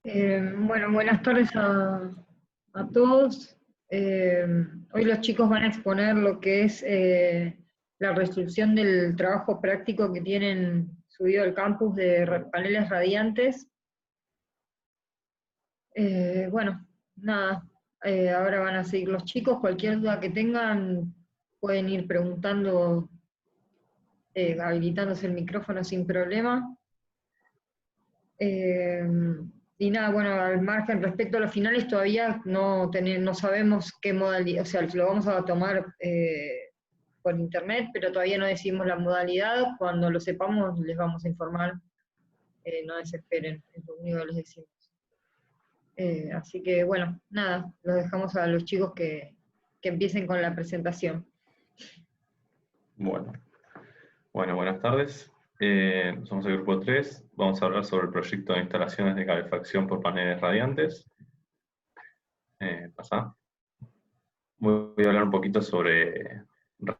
Bueno, buenas tardes a todos. Eh, Hoy los chicos van a exponer lo que es la resolución del trabajo práctico que tienen subido al campus de paneles radiantes. Bueno, nada, ahora van a seguir los chicos. Cualquier duda que tengan pueden ir preguntando, habilitándose el micrófono sin problema. Eh, y nada, bueno, al margen respecto a los finales todavía no sabemos qué modalidad, o sea, lo vamos a tomar por internet, pero todavía no decimos la modalidad. Cuando lo sepamos les vamos a informar, no desesperen, es lo único que les decimos. Así que bueno, nada, los dejamos a los chicos que empiecen con la presentación. Bueno, buenas tardes. Somos el grupo 3. Vamos a hablar sobre el proyecto de instalaciones de calefacción por paneles radiantes. Pasa. Voy a hablar un poquito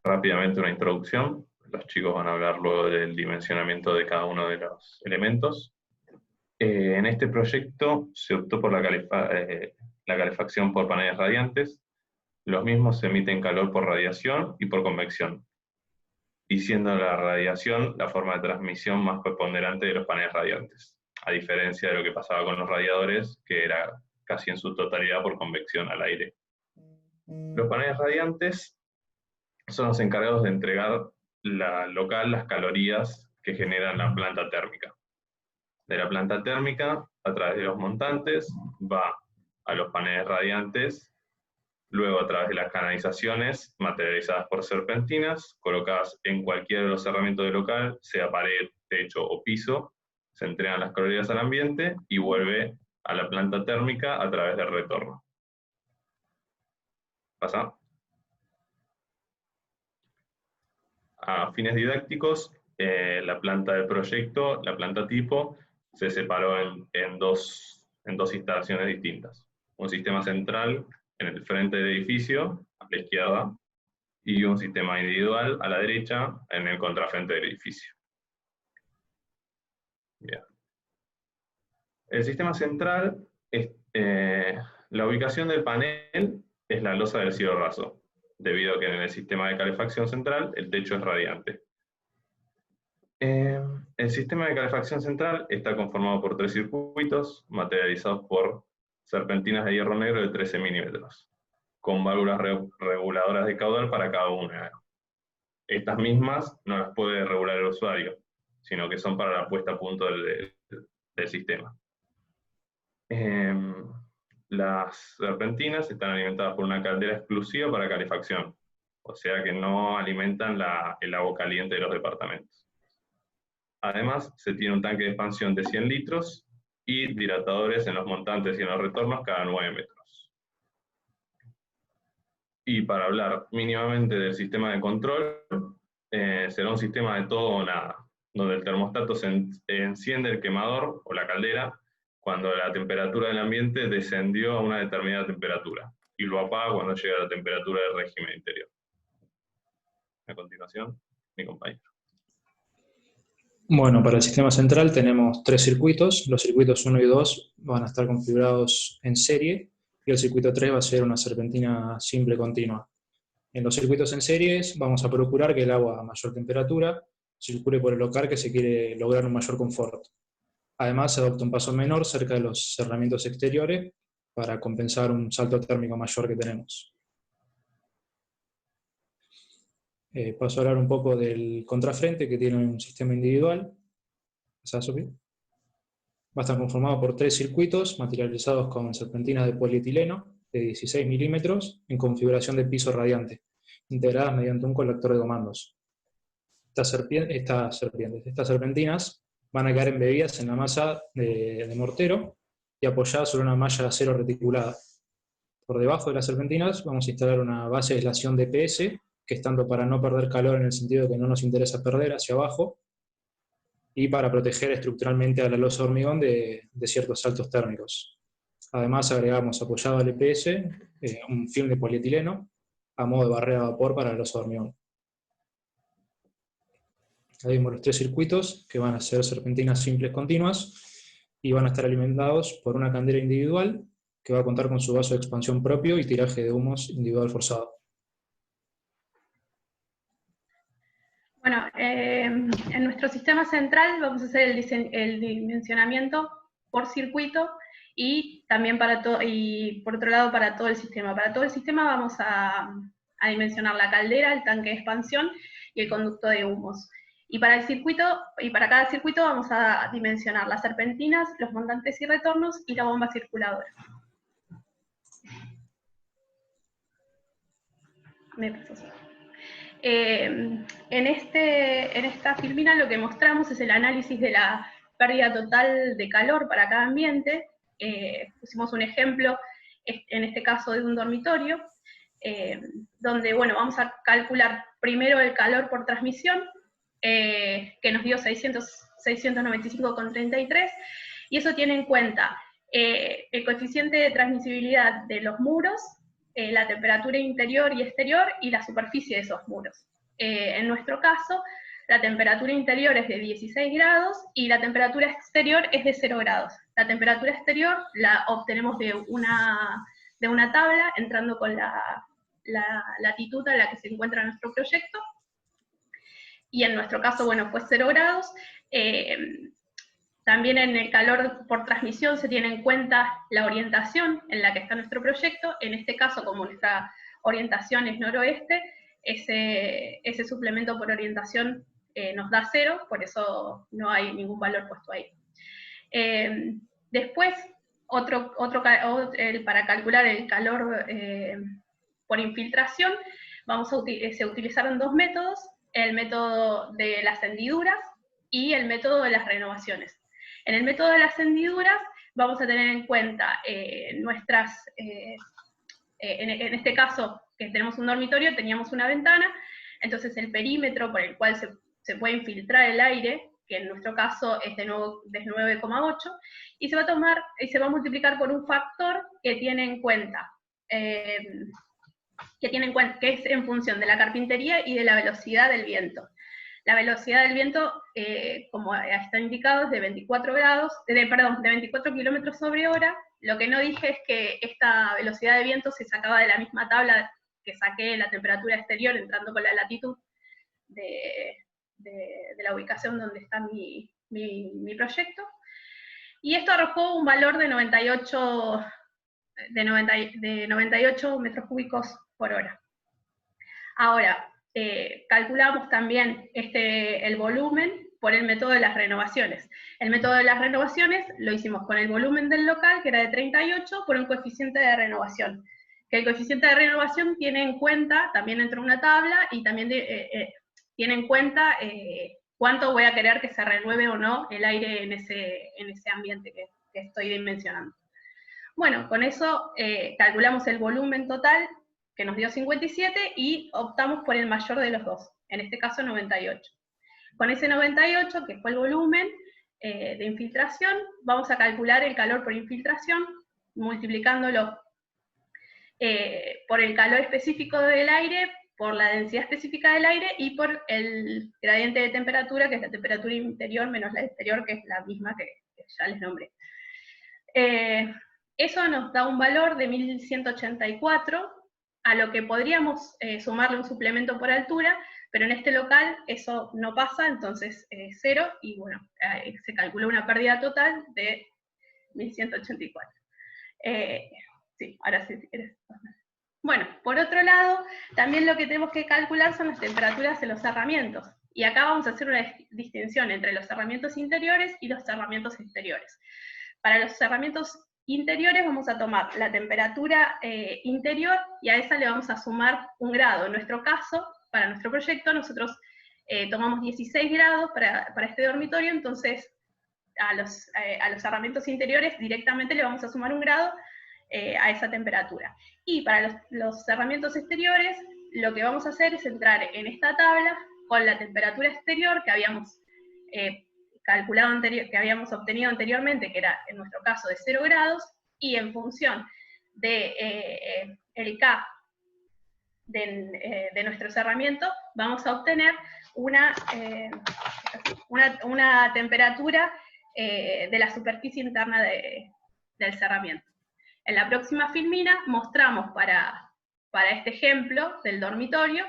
rápidamente una introducción. Los chicos van a hablar luego del dimensionamiento de cada uno de los elementos. En este proyecto se optó por la calefacción por paneles radiantes. Los mismos emiten calor por radiación y por convección, y siendo la radiación la forma de transmisión más preponderante de los paneles radiantes, a diferencia de lo que pasaba con los radiadores, que era casi en su totalidad por convección al aire. Los paneles radiantes son los encargados de entregar local las calorías que generan la planta térmica. De la planta térmica, a través de los montantes, va a los paneles radiantes, luego a través de las canalizaciones materializadas por serpentinas, colocadas en cualquiera de los cerramientos del local, sea pared, techo o piso, se entregan las calorías al ambiente y vuelve a la planta térmica a través del retorno. ¿Pasa? A fines didácticos, la planta del proyecto, la planta tipo, se separó en dos instalaciones distintas. Un sistema central en el frente del edificio, a la izquierda, y un sistema individual a la derecha en el contrafrente del edificio. Bien. El sistema central, la ubicación del panel es la losa del cielo raso, debido a que en el sistema de calefacción central el techo es radiante. El sistema de calefacción central está conformado por 3 circuitos materializados por serpentinas de hierro negro de 13 milímetros, con válvulas reguladoras de caudal para cada una. Estas mismas no las puede regular el usuario, sino que son para la puesta a punto del sistema. Las serpentinas están alimentadas por una caldera exclusiva para calefacción, o sea que no alimentan el agua caliente de los departamentos. Además, se tiene un tanque de expansión de 100 litros y dilatadores en los montantes y en los retornos cada 9 metros. Y para hablar mínimamente del sistema de control, será un sistema de todo o nada, donde el termostato se enciende el quemador o la caldera cuando la temperatura del ambiente descendió a una determinada temperatura, y lo apaga cuando llega a la temperatura del régimen interior. A continuación, mi compañero. Bueno, para el sistema central tenemos 3 circuitos. Los circuitos 1 y 2 van a estar configurados en serie, y el circuito 3 va a ser una serpentina simple continua. En los circuitos en series vamos a procurar que el agua a mayor temperatura circule por el local que se quiere lograr un mayor confort. Además, se adopta un paso menor cerca de los cerramientos exteriores para compensar un salto térmico mayor que tenemos. Paso a hablar un poco del contrafrente, que tiene un sistema individual. Va a estar conformado por 3 circuitos materializados con serpentinas de polietileno de 16 milímetros en configuración de piso radiante, integradas mediante un colector de comandos. Estas serpentinas van a quedar embebidas en la masa de mortero y apoyadas sobre una malla de acero reticulada. Por debajo de las serpentinas vamos a instalar una base de aislación DPS, que es tanto para no perder calor en el sentido de que no nos interesa perder hacia abajo, y para proteger estructuralmente a la losa de hormigón de ciertos saltos térmicos. Además agregamos, apoyado al EPS, un film de polietileno a modo de barrera de vapor para la losa de hormigón. Ahí vemos los 3 circuitos, que van a ser serpentinas simples continuas, y van a estar alimentados por una candela individual que va a contar con su vaso de expansión propio y tiraje de humos individual forzado. Bueno, en nuestro sistema central vamos a hacer el dimensionamiento por circuito y también y por otro lado para todo el sistema. Para todo el sistema vamos a dimensionar la caldera, el tanque de expansión y el conducto de humos. Y para cada circuito vamos a dimensionar las serpentinas, los montantes y retornos y la bomba circuladora. En esta filmina lo que mostramos es el análisis de la pérdida total de calor para cada ambiente. Pusimos un ejemplo, en este caso de un dormitorio, donde bueno, vamos a calcular primero el calor por transmisión, que nos dio 695,33, y eso tiene en cuenta el coeficiente de transmisibilidad de los muros, la temperatura interior y exterior y la superficie de esos muros. En nuestro caso, la temperatura interior es de 16 grados y la temperatura exterior es de 0 grados. La temperatura exterior la obtenemos de una tabla, entrando con la latitud a la que se encuentra nuestro proyecto. Y en nuestro caso, bueno, fue 0 grados. También en el calor por transmisión se tiene en cuenta la orientación en la que está nuestro proyecto. En este caso, como nuestra orientación es noroeste, ese suplemento por orientación nos da 0, por eso no hay ningún valor puesto ahí. Después, para calcular el calor por infiltración, se utilizaron dos métodos, el método de las hendiduras y el método de las renovaciones. En el método de las hendiduras vamos a tener en cuenta en este caso, que tenemos un dormitorio, teníamos una ventana, entonces el perímetro por el cual se puede infiltrar el aire, que en nuestro caso es de 9,8, y se va a multiplicar por un factor que tiene en cuenta, que es en función de la carpintería y de la velocidad del viento. La velocidad del viento, como está indicado, es de 24 kilómetros sobre hora. Lo que no dije es que esta velocidad de viento se sacaba de la misma tabla que saqué la temperatura exterior, entrando con la latitud de la ubicación donde está mi proyecto. Y esto arrojó un valor de 98 metros cúbicos por hora. Ahora, calculamos también el volumen por el método de las renovaciones. El método de las renovaciones lo hicimos con el volumen del local, que era de 38, por un coeficiente de renovación. Que el coeficiente de renovación tiene en cuenta, también entra una tabla, y también tiene en cuenta cuánto voy a querer que se renueve o no el aire en ese ambiente que estoy dimensionando. Bueno, con eso calculamos el volumen total, que nos dio 57, y optamos por el mayor de los dos, en este caso 98. Con ese 98, que fue el volumen de infiltración, vamos a calcular el calor por infiltración, multiplicándolo por el calor específico del aire, por la densidad específica del aire, y por el gradiente de temperatura, que es la temperatura interior menos la exterior, que es la misma que ya les nombré. Eso nos da un valor de 1184, a lo que podríamos sumarle un suplemento por altura, pero en este local eso no pasa, entonces 0, y bueno, se calculó una pérdida total de 1184. Sí, ahora sí, si quieres. Bueno, por otro lado, también lo que tenemos que calcular son las temperaturas de los cerramientos. Y acá vamos a hacer una distinción entre los cerramientos interiores y los cerramientos exteriores. Para los cerramientos interiores vamos a tomar la temperatura interior y a esa le vamos a sumar 1 grado. En nuestro caso, para nuestro proyecto, nosotros tomamos 16 grados para este dormitorio, entonces a los cerramientos interiores directamente le vamos a sumar 1 grado a esa temperatura. Y para los cerramientos exteriores, lo que vamos a hacer es entrar en esta tabla con la temperatura exterior que habíamos que habíamos obtenido anteriormente, que era en nuestro caso de 0 grados, y en función de el K de nuestro cerramiento, vamos a obtener una temperatura de la superficie interna del cerramiento. En la próxima filmina mostramos para este ejemplo del dormitorio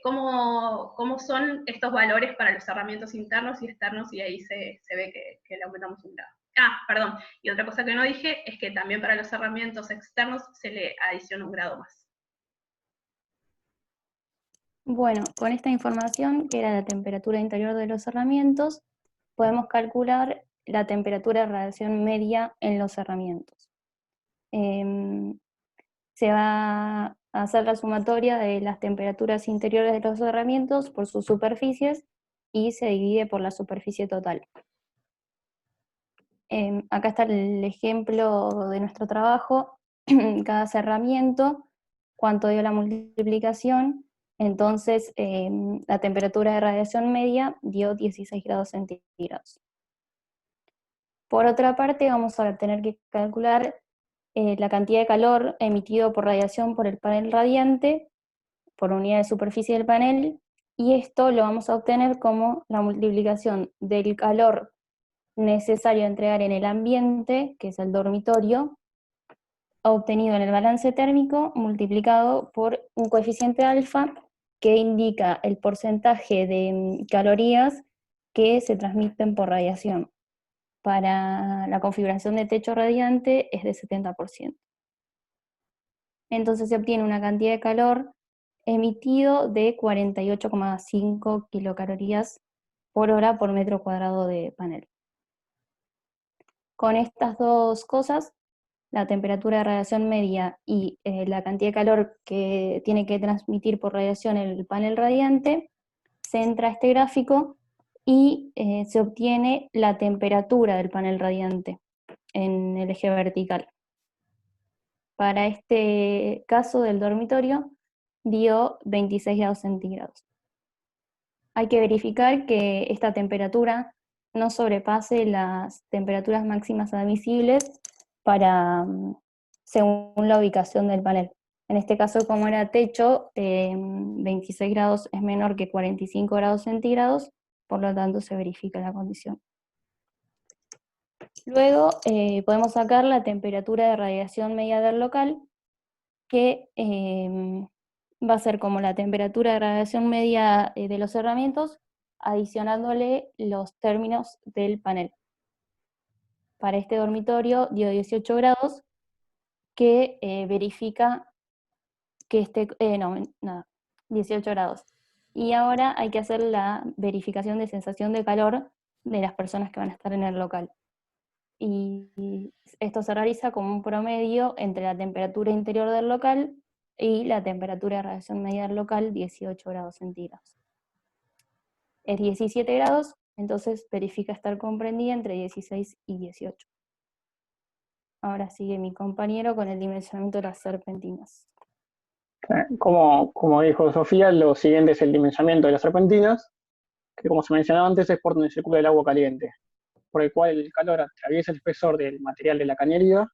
cómo son estos valores para los cerramientos internos y externos, y ahí se ve que le aumentamos un grado. Perdón, y otra cosa que no dije es que también para los cerramientos externos se le adiciona un grado más. Bueno, con esta información, que era la temperatura interior de los cerramientos, podemos calcular la temperatura de radiación media en los cerramientos. Se va a hacer la sumatoria de las temperaturas interiores de los cerramientos por sus superficies y se divide por la superficie total. Acá está el ejemplo de nuestro trabajo. Cada cerramiento, cuánto dio la multiplicación. Entonces, la temperatura de radiación media dio 16 grados centígrados. Por otra parte, vamos a tener que calcular la cantidad de calor emitido por radiación por el panel radiante, por unidad de superficie del panel, y esto lo vamos a obtener como la multiplicación del calor necesario a entregar en el ambiente, que es el dormitorio, obtenido en el balance térmico, multiplicado por un coeficiente alfa que indica el porcentaje de calorías que se transmiten por radiación. Para la configuración de techo radiante es de 70%. Entonces se obtiene una cantidad de calor emitido de 48,5 kilocalorías por hora por metro cuadrado de panel. Con estas dos cosas, la temperatura de radiación media y la cantidad de calor que tiene que transmitir por radiación el panel radiante, se entra a este gráfico y se obtiene la temperatura del panel radiante en el eje vertical. Para este caso del dormitorio, dio 26 grados centígrados. Hay que verificar que esta temperatura no sobrepase las temperaturas máximas admisibles según la ubicación del panel. En este caso, como era techo, 26 grados es menor que 45 grados centígrados, por lo tanto se verifica la condición. Luego podemos sacar la temperatura de radiación media del local, que va a ser como la temperatura de radiación media de los cerramientos, adicionándole los términos del panel. Para este dormitorio dio 18 grados, que verifica que 18 grados. Y ahora hay que hacer la verificación de sensación de calor de las personas que van a estar en el local. Y esto se realiza como un promedio entre la temperatura interior del local y la temperatura de radiación media del local, 18 grados centígrados. Es 17 grados, entonces verifica estar comprendida entre 16 y 18. Ahora sigue mi compañero con el dimensionamiento de las serpentinas. Como dijo Sofía, lo siguiente es el dimensionamiento de las serpentinas, que como se mencionaba antes es por donde circula el agua caliente, por el cual el calor atraviesa el espesor del material de la cañería,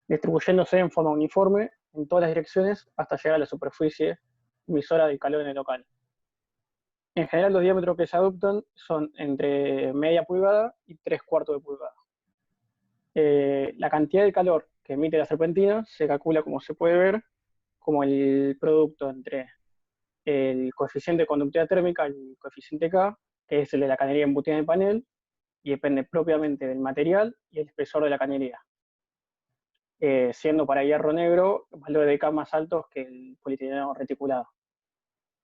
distribuyéndose en forma uniforme en todas las direcciones hasta llegar a la superficie emisora del calor en el local. En general, los diámetros que se adoptan son entre media pulgada y 3/4 de pulgada. La cantidad de calor que emite la serpentina se calcula, como se puede ver, como el producto entre el coeficiente de conductividad térmica, el coeficiente K, que es el de la cañería embutida en el panel, y depende propiamente del material y el espesor de la cañería, siendo para hierro negro valores de K más altos que el polietileno reticulado.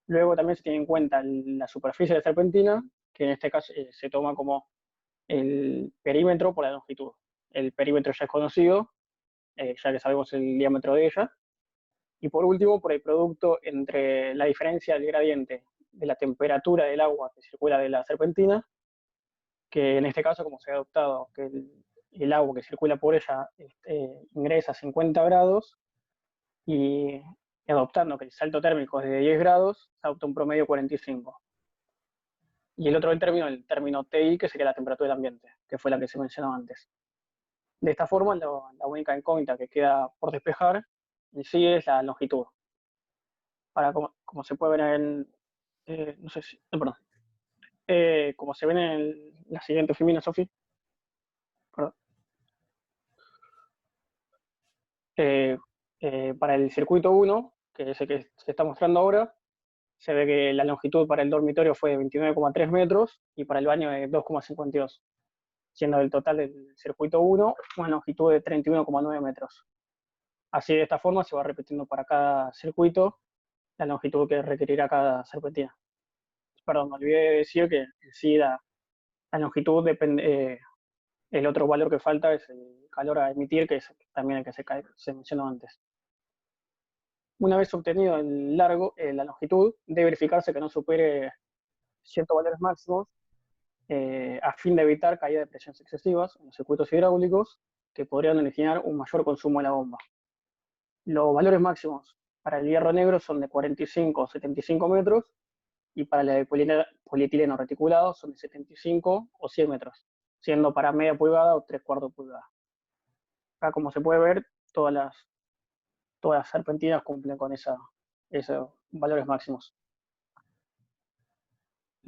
Luego también se tiene en cuenta la superficie de la serpentina, que en este caso se toma como el perímetro por la longitud. El perímetro ya es conocido, ya que sabemos el diámetro de ella. Y por último, por el producto entre la diferencia del gradiente de la temperatura del agua que circula de la serpentina, que en este caso, como se ha adoptado, que el agua que circula por ella ingresa a 50 grados, y adoptando que el salto térmico es de 10 grados, se adopta un promedio de 45. Y el otro el término TI, que sería la temperatura del ambiente, que fue la que se mencionó antes. De esta forma, la única incógnita que queda por despejar en sí es la longitud. Como se puede ver en... como se ven en la siguiente filmina, Sofi, perdón. Para el circuito 1, que es el que se está mostrando ahora, se ve que la longitud para el dormitorio fue de 29,3 metros y para el baño de 2,52, siendo el total del circuito 1 una longitud de 31,9 metros. Así, de esta forma, se va repitiendo para cada circuito la longitud que requerirá cada serpentina. Perdón, me olvidé de decir que sí, la longitud depende. El otro valor que falta es el calor a emitir, que es también el que se mencionó antes. Una vez obtenido el largo, la longitud, debe verificarse que no supere ciertos valores máximos a fin de evitar caídas de presiones excesivas en los circuitos hidráulicos que podrían originar un mayor consumo de la bomba. Los valores máximos para el hierro negro son de 45 o 75 metros y para el polietileno reticulado son de 75 o 100 metros, siendo para media pulgada o 3/4 pulgada. Acá, como se puede ver, todas las serpentinas cumplen con esos valores máximos.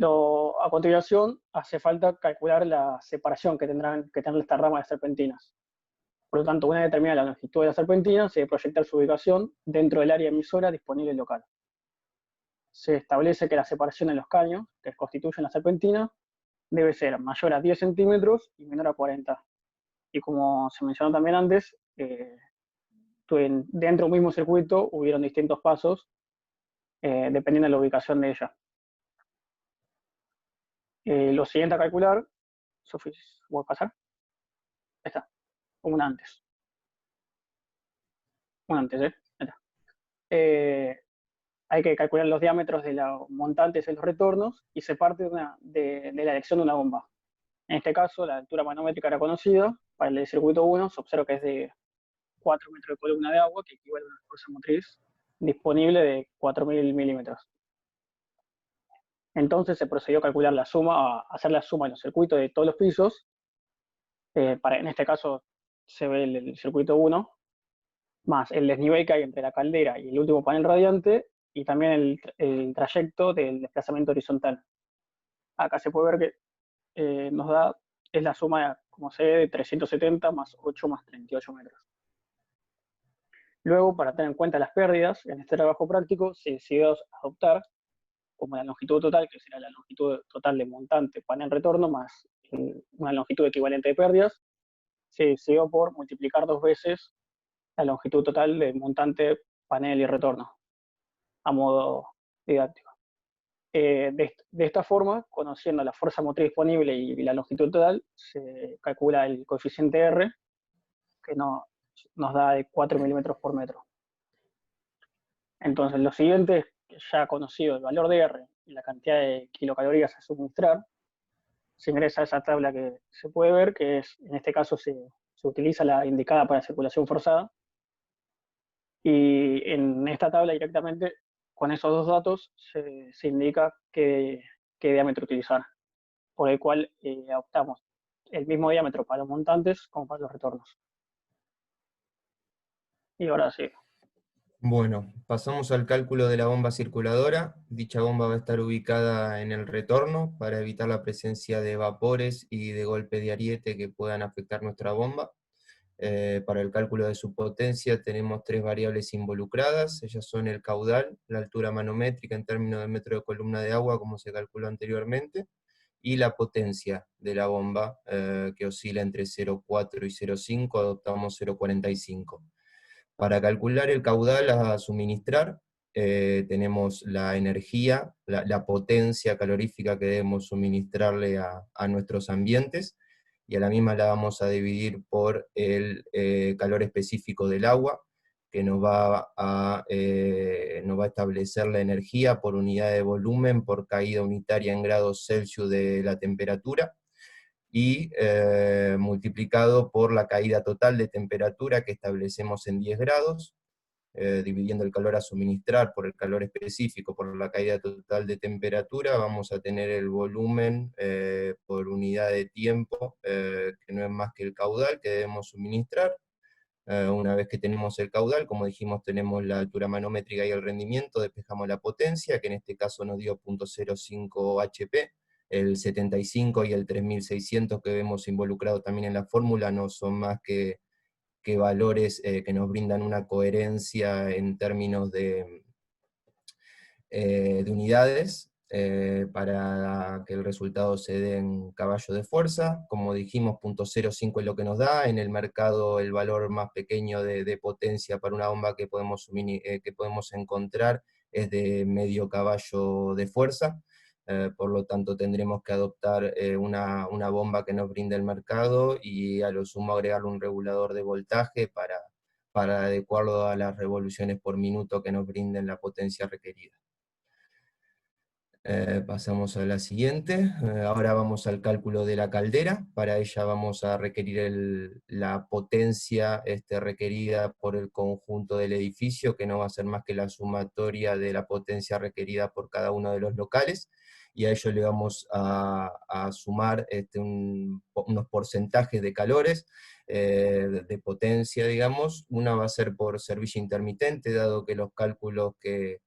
A continuación, hace falta calcular la separación que tendrán que tener esta rama de serpentinas. Por lo tanto, una vez determinada la longitud de la serpentina, se debe proyectar su ubicación dentro del área emisora disponible local. Se establece que la separación en los caños que constituyen la serpentina debe ser mayor a 10 centímetros y menor a 40. Y como se mencionó también antes, dentro de un mismo circuito hubieron distintos pasos dependiendo de la ubicación de ella. Lo siguiente a calcular, Sofía, ¿voy a pasar? Ahí está, un antes. Ahí está. Hay que calcular los diámetros de los montantes en los retornos y se parte de la elección de una bomba. En este caso, la altura manométrica era conocida. Para el circuito 1 se observa que es de 4 metros de columna de agua, que equivale a una fuerza motriz disponible de 4.000 milímetros. Entonces se procedió a calcular a hacer la suma de los circuitos de todos los pisos. En este caso se ve el circuito 1, más el desnivel que hay entre la caldera y el último panel radiante, y también el trayecto del desplazamiento horizontal. Acá se puede ver que es la suma, como se ve, de 370 más 8 más 38 metros. Luego, para tener en cuenta las pérdidas, en este trabajo práctico se decidió adoptar como la longitud total, que será la longitud total de montante, panel, retorno, más una longitud equivalente de pérdidas, se decidió por multiplicar 2 veces la longitud total de montante, panel y retorno, a modo didáctico. De esta forma, conociendo la fuerza motriz disponible y la longitud total, se calcula el coeficiente R, que nos da de 4 milímetros por metro. Entonces, lo siguiente es que ya conocido el valor de R y la cantidad de kilocalorías a suministrar, se ingresa a esa tabla que se puede ver, que es, en este caso se utiliza la indicada para circulación forzada, y en esta tabla directamente, con esos dos datos, se indica qué diámetro utilizar, por el cual optamos el mismo diámetro para los montantes como para los retornos. Y ahora sí. Bueno, pasamos al cálculo de la bomba circuladora. Dicha bomba va a estar ubicada en el retorno para evitar la presencia de vapores y de golpe de ariete que puedan afectar nuestra bomba. Para el cálculo de su potencia tenemos 3 variables involucradas. Ellas son el caudal, la altura manométrica en términos de metro de columna de agua, como se calculó anteriormente, y la potencia de la bomba, que oscila entre 0,4 y 0,5, adoptamos 0,45. Para calcular el caudal a suministrar, tenemos la energía, la potencia calorífica que debemos suministrarle a nuestros ambientes, y a la misma la vamos a dividir por el calor específico del agua, que nos va a establecer la energía por unidad de volumen, por caída unitaria en grados Celsius de la temperatura, y multiplicado por la caída total de temperatura que establecemos en 10 grados, dividiendo el calor a suministrar por el calor específico por la caída total de temperatura, vamos a tener el volumen por unidad de tiempo, que no es más que el caudal que debemos suministrar. Una vez que tenemos el caudal, como dijimos, tenemos la altura manométrica y el rendimiento, despejamos la potencia, que en este caso nos dio 0.05 HP, el 75 y el 3600 que vemos involucrado también en la fórmula no son más que valores que nos brindan una coherencia en términos de unidades, para que el resultado se dé en caballo de fuerza. Como dijimos, 0.05 es lo que nos da. En el mercado el valor más pequeño de potencia para una bomba que podemos encontrar es de medio caballo de fuerza. Por lo tanto tendremos que adoptar una bomba que nos brinde el mercado y a lo sumo agregarle un regulador de voltaje para adecuarlo a las revoluciones por minuto que nos brinden la potencia requerida. Pasamos a la siguiente. Ahora vamos al cálculo de la caldera. Para ella vamos a requerir la potencia requerida por el conjunto del edificio, que no va a ser más que la sumatoria de la potencia requerida por cada uno de los locales, y a ello le vamos a sumar unos porcentajes de calores, de potencia, digamos. Una va a ser por servicio intermitente, dado que los cálculos que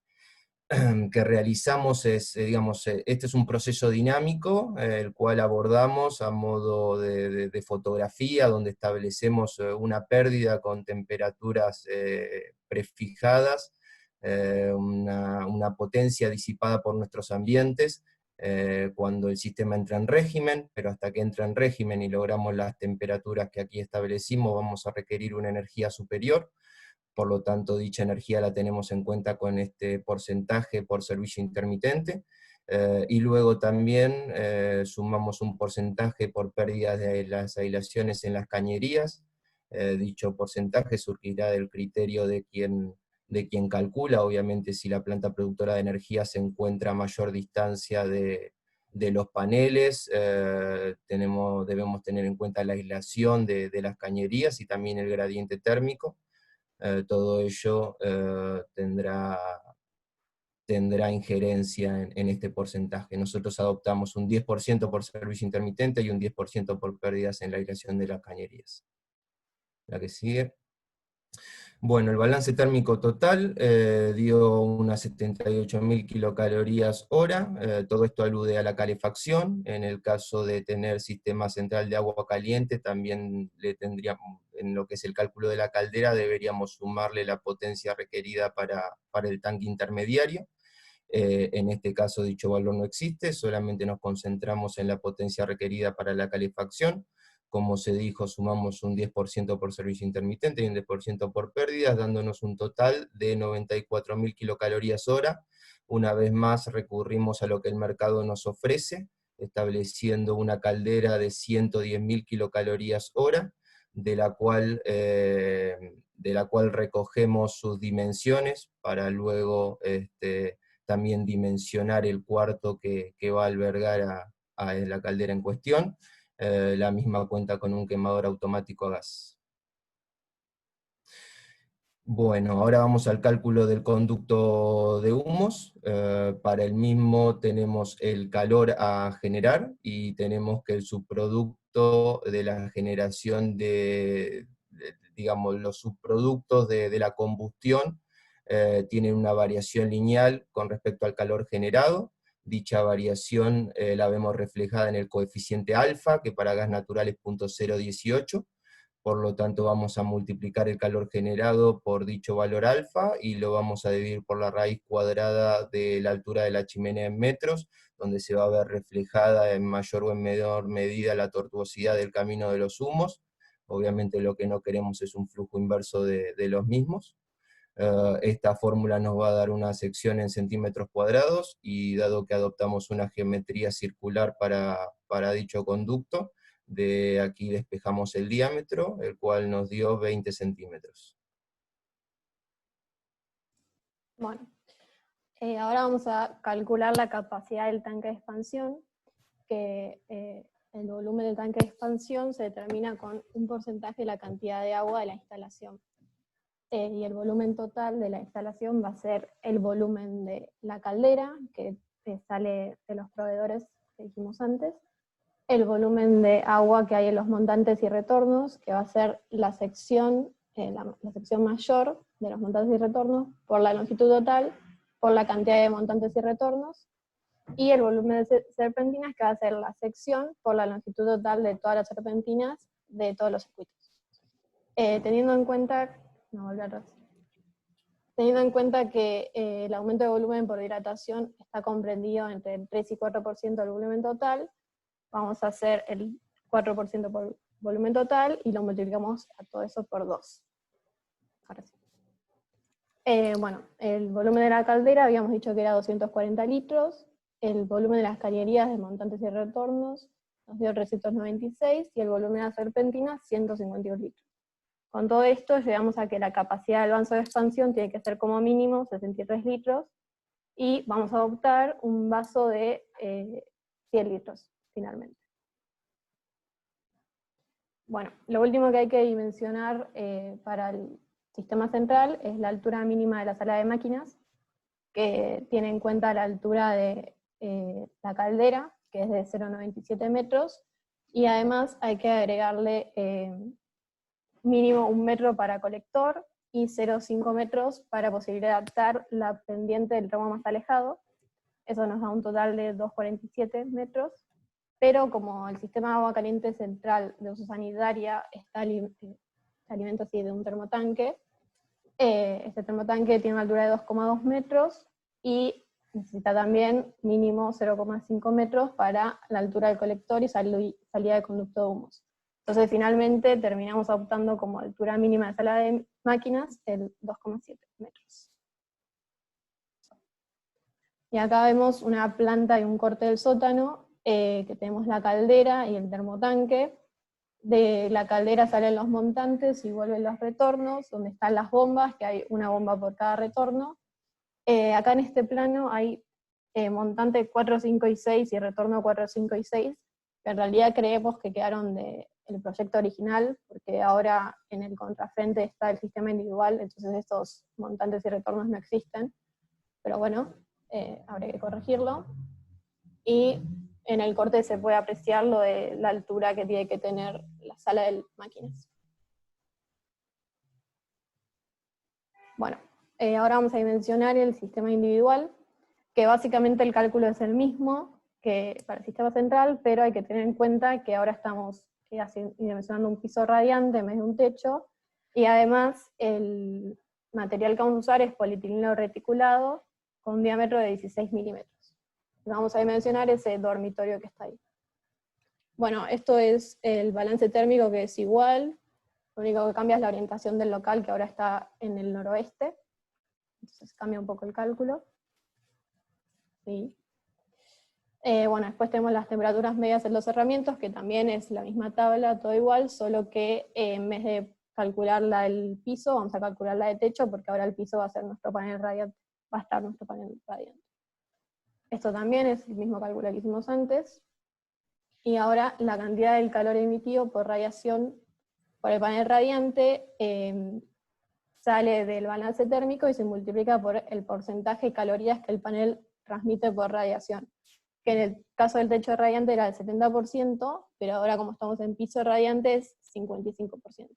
realizamos este es un proceso dinámico, el cual abordamos a modo de fotografía, donde establecemos una pérdida con temperaturas prefijadas, una potencia disipada por nuestros ambientes, cuando el sistema entra en régimen, pero hasta que entra en régimen y logramos las temperaturas que aquí establecimos, vamos a requerir una energía superior. Por lo tanto, dicha energía la tenemos en cuenta con este porcentaje por servicio intermitente, y luego también sumamos un porcentaje por pérdida de las aislaciones en las cañerías. Dicho porcentaje surgirá del criterio de quien calcula. Obviamente, si la planta productora de energía se encuentra a mayor distancia de los paneles, debemos tener en cuenta la aislación de las cañerías y también el gradiente térmico. Todo ello tendrá injerencia en este porcentaje. Nosotros adoptamos un 10% por servicio intermitente y un 10% por pérdidas en la aislación de las cañerías. La que sigue. Bueno, el balance térmico total dio unas 78.000 kilocalorías hora. Todo esto alude a la calefacción. En el caso de tener sistema central de agua caliente, también le tendríamos, en lo que es el cálculo de la caldera, deberíamos sumarle la potencia requerida para el tanque intermediario. En este caso dicho valor no existe, solamente nos concentramos en la potencia requerida para la calefacción. Como se dijo, sumamos un 10% por servicio intermitente y un 10% por pérdidas, dándonos un total de 94.000 kilocalorías hora. Una vez más recurrimos a lo que el mercado nos ofrece, estableciendo una caldera de 110.000 kilocalorías hora, de la cual recogemos sus dimensiones para luego también dimensionar el cuarto que va a albergar a la caldera en cuestión. La misma cuenta con un quemador automático a gas. Bueno, ahora vamos al cálculo del conducto de humos. Para el mismo tenemos el calor a generar y tenemos que el subproducto de la generación digamos, los subproductos de la combustión tienen una variación lineal con respecto al calor generado. Dicha variación la vemos reflejada en el coeficiente alfa, que para gas natural es 0.018, por lo tanto vamos a multiplicar el calor generado por dicho valor alfa, y lo vamos a dividir por la raíz cuadrada de la altura de la chimenea en metros, donde se va a ver reflejada en mayor o en menor medida la tortuosidad del camino de los humos. Obviamente lo que no queremos es un flujo inverso de los mismos. Esta fórmula nos va a dar una sección en centímetros cuadrados, y dado que adoptamos una geometría circular para dicho conducto, de aquí despejamos el diámetro, el cual nos dio 20 centímetros. Bueno, ahora vamos a calcular la capacidad del tanque de expansión, que el volumen del tanque de expansión se determina con un porcentaje de la cantidad de agua de la instalación. Y el volumen total de la instalación va a ser el volumen de la caldera, que sale de los proveedores que dijimos antes, el volumen de agua que hay en los montantes y retornos, que va a ser la sección mayor de los montantes y retornos, por la longitud total, por la cantidad de montantes y retornos, y el volumen de serpentinas, que va a ser la sección por la longitud total de todas las serpentinas de todos los circuitos. Teniendo en cuenta que el aumento de volumen por dilatación está comprendido entre el 3 y 4% del volumen total, vamos a hacer el 4% por volumen total y lo multiplicamos a todo eso por 2. Ahora sí. Bueno, el volumen de la caldera habíamos dicho que era 240 litros, el volumen de las cañerías de montantes y retornos nos dio 396, y el volumen de la serpentina 152 litros. Con todo esto llegamos a que la capacidad del vaso de expansión tiene que ser como mínimo 63 litros, y vamos a adoptar un vaso de 100 litros, finalmente. Bueno, lo último que hay que dimensionar para el sistema central es la altura mínima de la sala de máquinas, que tiene en cuenta la altura de la caldera, que es de 0,97 metros, y además hay que agregarle mínimo 1 metro para colector y 0,5 metros para posibilitar adaptar la pendiente del tramo más alejado. Eso nos da un total de 2,47 metros, pero como el sistema de agua caliente central de uso sanitaria se alimenta así de un termotanque, este termotanque tiene una altura de 2,2 metros y necesita también mínimo 0,5 metros para la altura del colector y salida del conducto de humos. Entonces finalmente terminamos optando como altura mínima de sala de máquinas el 2,7 metros. Y acá vemos una planta y un corte del sótano, que tenemos la caldera y el termotanque. De la caldera salen los montantes y vuelven los retornos, donde están las bombas, que hay una bomba por cada retorno. Acá en este plano hay montante 4, 5 y 6 y retorno 4, 5 y 6, que en realidad creemos que quedaron del proyecto original, porque ahora en el contrafrente está el sistema individual, entonces estos montantes y retornos no existen, pero bueno, habría que corregirlo. Y en el corte se puede apreciar lo de la altura que tiene que tener la sala de máquinas. Bueno, ahora vamos a dimensionar el sistema individual, que básicamente el cálculo es el mismo que para el sistema central, pero hay que tener en cuenta que ahora estamos dimensionando un piso radiante en vez de un techo, y además el material que vamos a usar es polietileno reticulado con un diámetro de 16 milímetros. Vamos a dimensionar ese dormitorio que está ahí. Bueno, esto es el balance térmico, que es igual, lo único que cambia es la orientación del local, que ahora está en el noroeste, entonces cambia un poco el cálculo. Sí. Bueno, después tenemos las temperaturas medias en los cerramientos, que también es la misma tabla, todo igual, solo que en vez de calcular la del piso, vamos a calcular la de techo, porque ahora el piso va a ser nuestro panel radiante, va a estar nuestro panel radiante. Esto también es el mismo cálculo que hicimos antes. Y ahora la cantidad del calor emitido por radiación por el panel radiante sale del balance térmico y se multiplica por el porcentaje de calorías que el panel transmite por radiación. Que en el caso del techo radiante era el 70%, pero ahora como estamos en piso radiante es 55%.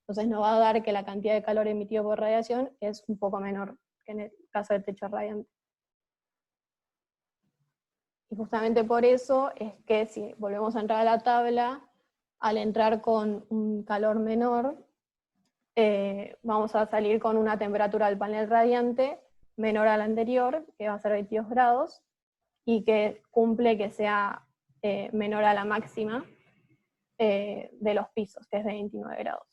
Entonces nos va a dar que la cantidad de calor emitido por radiación es un poco menor que en el caso del techo radiante. Y justamente por eso es que si volvemos a entrar a la tabla, al entrar con un calor menor, vamos a salir con una temperatura del panel radiante menor a la anterior, que va a ser 22 grados, y que cumple que sea menor a la máxima de los pisos, que es de 29 grados.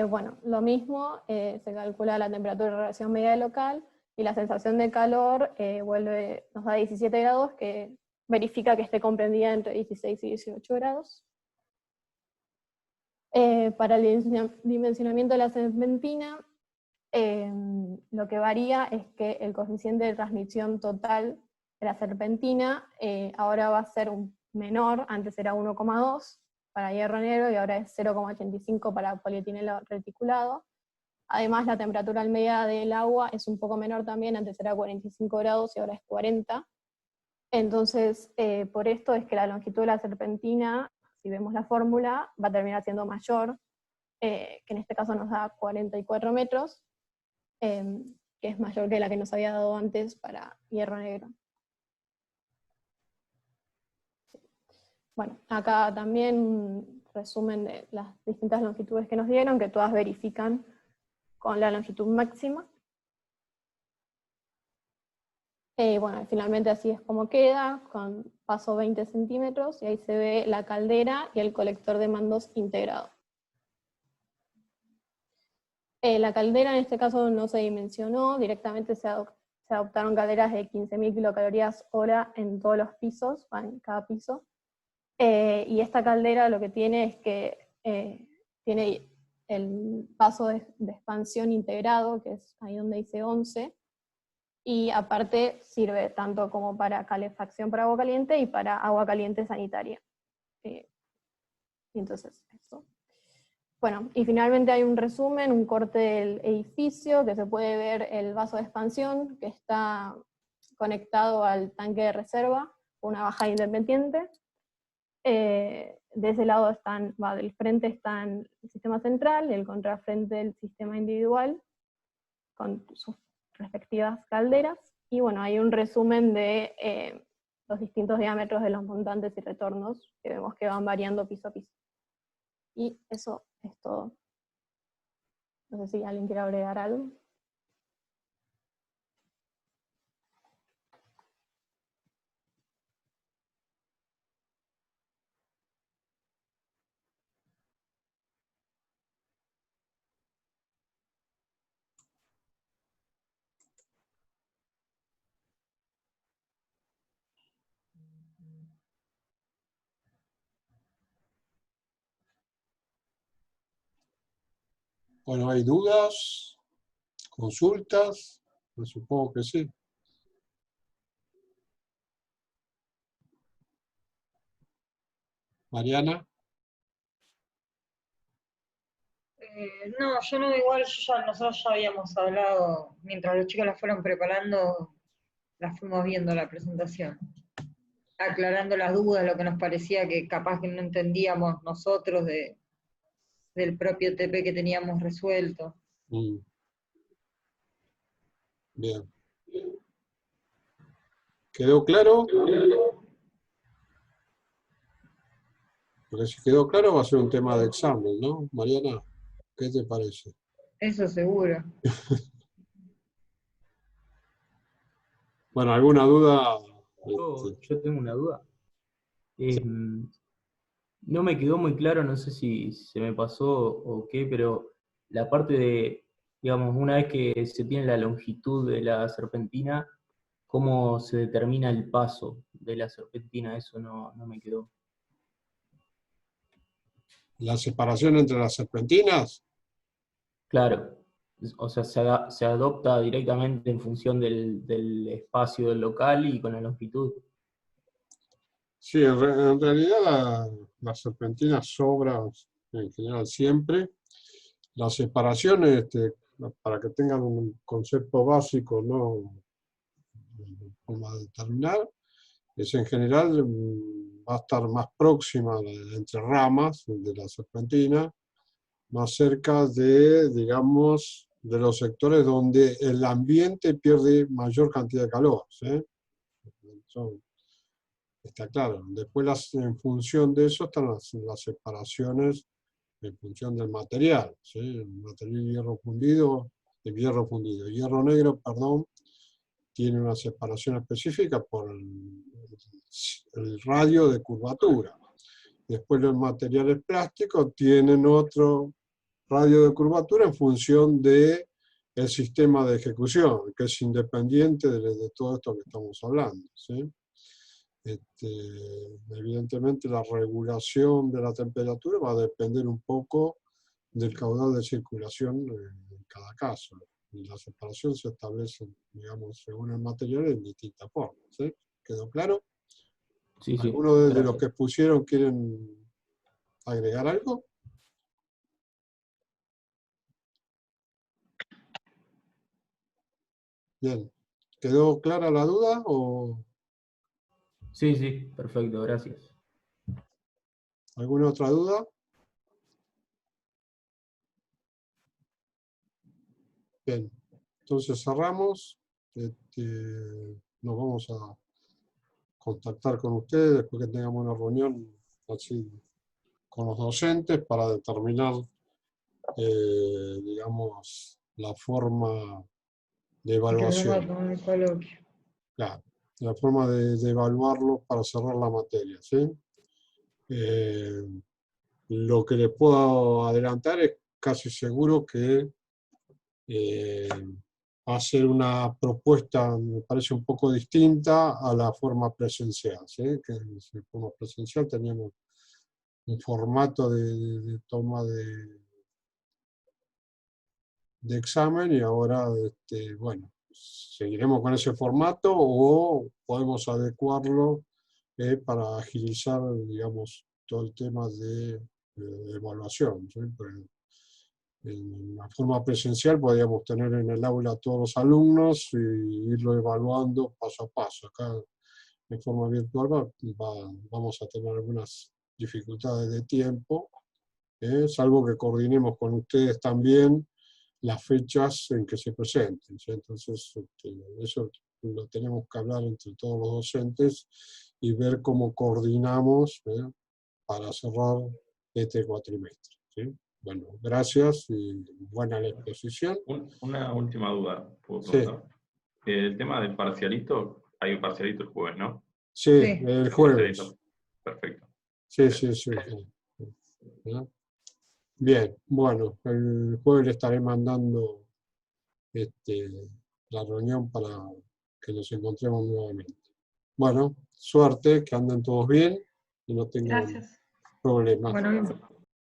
Bueno, lo mismo, se calcula la temperatura de radiación media local, y la sensación de calor nos da 17 grados, que verifica que esté comprendida entre 16 y 18 grados. Para el dimensionamiento de la serpentina, lo que varía es que el coeficiente de transmisión total de la serpentina ahora va a ser menor, antes era 1,2 para hierro negro y ahora es 0,85 para polietileno reticulado. Además, la temperatura media del agua es un poco menor también, antes era 45 grados y ahora es 40. Entonces, por esto es que la longitud de la serpentina, si vemos la fórmula, va a terminar siendo mayor, que en este caso nos da 44 metros, que que es mayor que la que nos había dado antes para hierro negro. Bueno, acá también un resumen de las distintas longitudes que nos dieron, que todas verifican con la longitud máxima. Bueno, finalmente así es como queda, con paso 20 centímetros, y ahí se ve la caldera y el colector de mandos integrado. La caldera en este caso no se dimensionó, directamente se adoptaron calderas de 15.000 kilocalorías hora en todos los pisos, en cada piso. Y esta caldera lo que tiene es que tiene el paso de expansión integrado, que es ahí donde dice 11, y aparte sirve tanto como para calefacción para agua caliente y para agua caliente sanitaria. Y entonces, eso. Bueno, y finalmente hay un resumen, un corte del edificio, que se puede ver el vaso de expansión, que está conectado al tanque de reserva, una bajada independiente. De ese lado del frente está el sistema central, y el contrafrente del sistema individual, con sus respectivas calderas. Y bueno, hay un resumen de los distintos diámetros de los montantes y retornos, que vemos que van variando piso a piso. Y eso es todo. No sé si alguien quiere agregar algo. Bueno, ¿hay dudas? ¿Consultas? Pues supongo que sí. Mariana. No, yo no, igual nosotros ya habíamos hablado, mientras los chicos la fueron preparando, la fuimos viendo la presentación, aclarando las dudas, lo que nos parecía que capaz que no entendíamos nosotros del propio TP que teníamos resuelto. Bien. ¿Quedó claro? Porque si quedó claro va a ser un tema de examen, ¿no? Mariana, ¿qué te parece? Eso seguro. Bueno, ¿alguna duda? Yo tengo una duda. No me quedó muy claro, no sé si se me pasó o qué, pero la parte de, digamos, una vez que se tiene la longitud de la serpentina, ¿cómo se determina el paso de la serpentina? Eso no me quedó. ¿La separación entre las serpentinas? Claro, o sea, se adopta directamente en función del espacio del local y con la longitud. Sí, en realidad las serpentinas sobran en general siempre. Las separaciones, para que tengan un concepto básico, ¿no? Como determinar, es en general va a estar más próxima entre ramas de la serpentina, más cerca de, digamos, de los sectores donde el ambiente pierde mayor cantidad de calor, ¿sí? Está claro. Después, en función de eso, están las separaciones en función del material, ¿sí? El material hierro fundido, hierro negro, perdón, tiene una separación específica por el radio de curvatura. Después los materiales plásticos tienen otro radio de curvatura en función del sistema de ejecución, que es independiente de todo esto que estamos hablando, ¿sí? Evidentemente la regulación de la temperatura va a depender un poco del caudal de circulación en cada caso. Y la separación se establece, digamos, según el material en distintas formas, ¿sí? ¿Quedó claro? Sí, sí. ¿Alguno de los que expusieron quieren agregar algo? Bien. ¿Quedó clara la duda o...? Sí, sí, perfecto, gracias. ¿Alguna otra duda? Bien. Entonces cerramos. Nos vamos a contactar con ustedes después que tengamos una reunión así con los docentes para determinar, digamos, la forma de evaluación. Claro, la forma de evaluarlo para cerrar la materia, ¿sí? Lo que les puedo adelantar es casi seguro que hacer una propuesta me parece un poco distinta a la forma presencial, ¿sí? Que en la forma presencial teníamos un formato de toma de examen y ahora, bueno, seguiremos con ese formato o podemos adecuarlo para agilizar, digamos, todo el tema de evaluación, ¿sí? En la forma presencial podríamos tener en el aula a todos los alumnos y irlo evaluando paso a paso. Acá, en forma virtual, vamos a tener algunas dificultades de tiempo, salvo que coordinemos con ustedes también las fechas en que se presenten, ¿sí? Entonces, eso lo tenemos que hablar entre todos los docentes y ver cómo coordinamos para cerrar este cuatrimestre, ¿sí? Bueno, gracias y buena la exposición. Una última duda, ¿puedo Sí. preguntar? El tema del parcialito, hay un parcialito el jueves, ¿no? Sí, el jueves. Perfecto. Sí. Bien, bueno, el jueves le estaré mandando la reunión para que nos encontremos nuevamente. Bueno, suerte, que anden todos bien y no tengan problemas. Bueno,